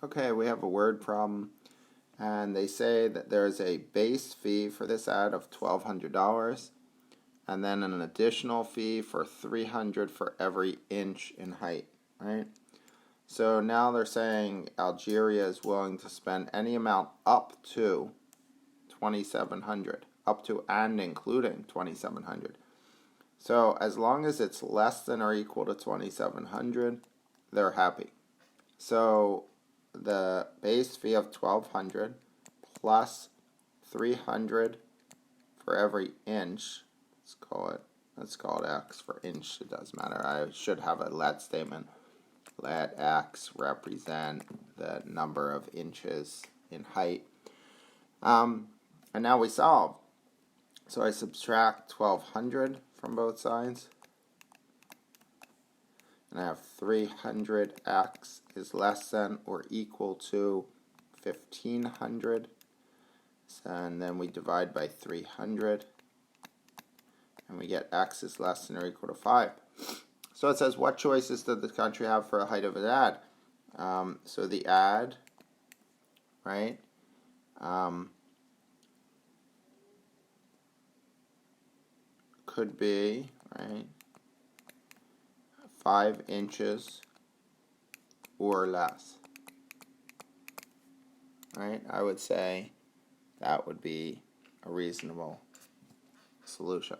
Okay, we have a word problem, and they say that there's a base fee for this ad of $1,200, and then an additional fee for $300 for every inch in height, right? So now they're saying Algeria is willing to spend any amount up to $2,700, up to and including $2,700. So as long as it's less than or equal to $2,700, they're happy. So the base fee of $1,200 plus $300 for every inch. Let's call it X for inch. It doesn't matter. I should have a let statement. Let X represent the number of inches in height. And now we solve. So I subtract 1,200 from both sides. And I have 300x is less than or equal to 1,500. And then we divide by 300. And we get x is less than or equal to 5. So it says, what choices does the country have for a height of an ad? So the ad, right, could be, right, 5 inches or less. Right? I would say that would be a reasonable solution.